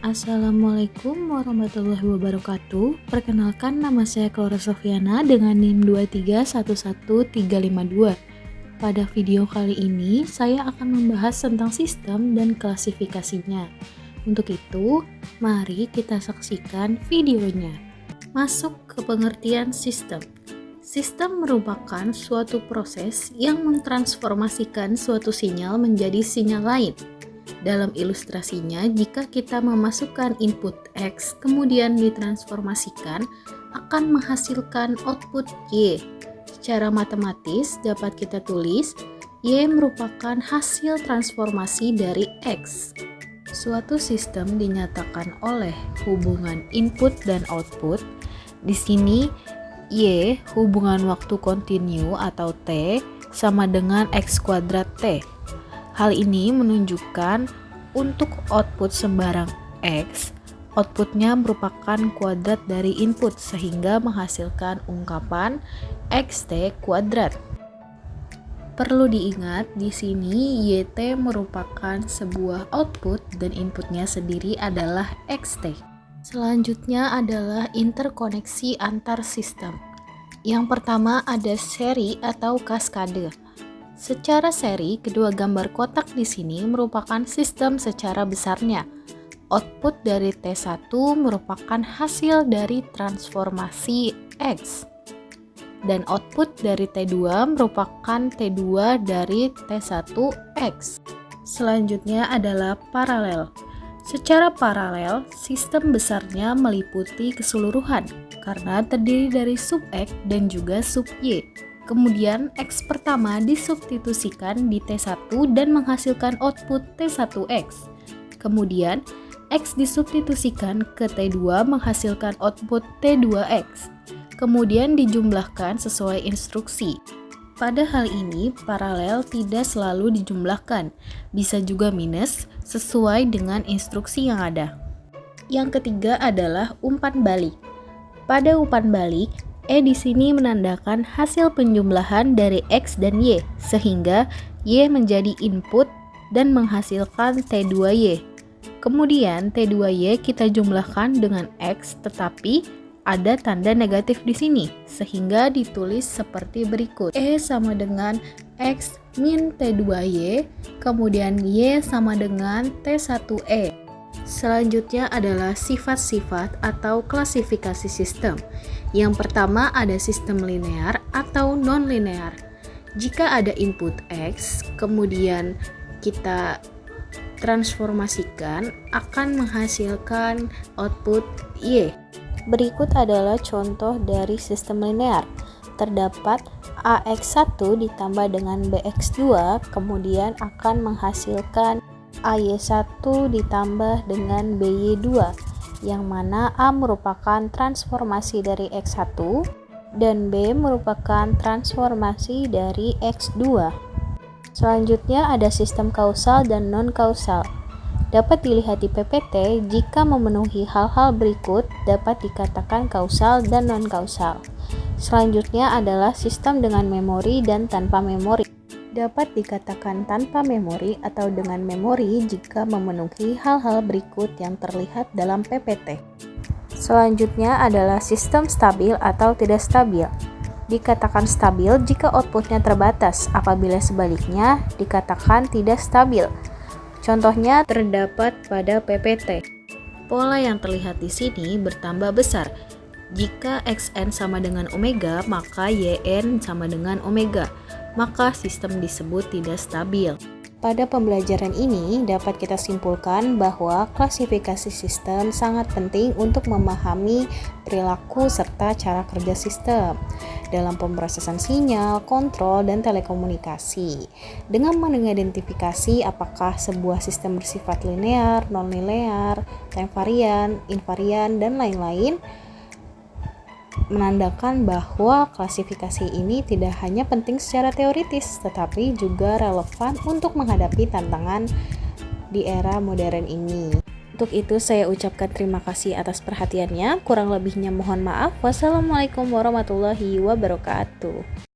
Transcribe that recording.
Assalamualaikum warahmatullahi wabarakatuh. Perkenalkan, nama saya Clara Sofiana dengan NIM 2311352. Pada video kali ini, saya akan membahas tentang sistem dan klasifikasinya. Untuk itu, mari kita saksikan videonya. Masuk ke pengertian sistem. Sistem merupakan suatu proses yang mentransformasikan suatu sinyal menjadi sinyal lain. Dalam ilustrasinya, jika kita memasukkan input X kemudian ditransformasikan, akan menghasilkan output Y. Secara matematis dapat kita tulis, Y merupakan hasil transformasi dari X. Suatu sistem dinyatakan oleh hubungan input dan output. Di sini, Y hubungan waktu kontinu atau T sama dengan X kuadrat T. Hal ini menunjukkan untuk output sembarang X, outputnya merupakan kuadrat dari input sehingga menghasilkan ungkapan XT kuadrat. Perlu diingat di sini YT merupakan sebuah output dan inputnya sendiri adalah XT. Selanjutnya adalah interkoneksi antar sistem. Yang pertama ada seri atau kaskade. Secara seri, kedua gambar kotak di sini merupakan sistem secara besarnya. Output dari T1 merupakan hasil dari transformasi X. Dan output dari T2 merupakan T2 dari T1X. Selanjutnya adalah paralel. Secara paralel, sistem besarnya meliputi keseluruhan karena terdiri dari sub X dan juga sub Y. Kemudian X pertama disubstitusikan di T1 dan menghasilkan output T1X. Kemudian X disubstitusikan ke T2 menghasilkan output T2X. Kemudian dijumlahkan sesuai instruksi. Pada hal ini, paralel tidak selalu dijumlahkan, bisa juga minus sesuai dengan instruksi yang ada. Yang ketiga adalah umpan balik. Pada umpan balik, E di sini menandakan hasil penjumlahan dari X dan Y, sehingga Y menjadi input dan menghasilkan T2Y. Kemudian T2Y kita jumlahkan dengan X, tetapi ada tanda negatif di sini, sehingga ditulis seperti berikut. E sama dengan X min T2Y, kemudian Y sama dengan T1E. Selanjutnya adalah sifat-sifat atau klasifikasi sistem. Yang pertama ada sistem linear atau non-linear. Jika ada input X, kemudian kita transformasikan akan menghasilkan output Y. Berikut adalah contoh dari sistem linear. Terdapat AX1 ditambah dengan BX2, kemudian akan menghasilkan AY1 ditambah dengan BY2, yang mana A merupakan transformasi dari X1 dan B merupakan transformasi dari X2. Selanjutnya ada sistem kausal dan non-kausal. Dapat dilihat di PPT, jika memenuhi hal-hal berikut dapat dikatakan kausal dan non-kausal. Selanjutnya adalah sistem dengan memori dan tanpa memori. Dapat dikatakan tanpa memori atau dengan memori jika memenuhi hal-hal berikut yang terlihat dalam PPT. Selanjutnya adalah sistem stabil atau tidak stabil. Dikatakan stabil jika outputnya terbatas, apabila sebaliknya dikatakan tidak stabil. Contohnya terdapat pada PPT. Pola yang terlihat di sini bertambah besar. Jika Xn sama dengan omega, maka Yn sama dengan omega. Maka sistem disebut tidak stabil. Pada pembelajaran ini dapat kita simpulkan bahwa klasifikasi sistem sangat penting untuk memahami perilaku serta cara kerja sistem dalam pemrosesan sinyal, kontrol, dan telekomunikasi. Dengan mengidentifikasi apakah sebuah sistem bersifat linear, non-linear, time varian, invarian, dan lain-lain, menandakan bahwa klasifikasi ini tidak hanya penting secara teoritis, tetapi juga relevan untuk menghadapi tantangan di era modern ini. Untuk itu saya ucapkan terima kasih atas perhatiannya, kurang lebihnya mohon maaf. Wassalamualaikum warahmatullahi wabarakatuh.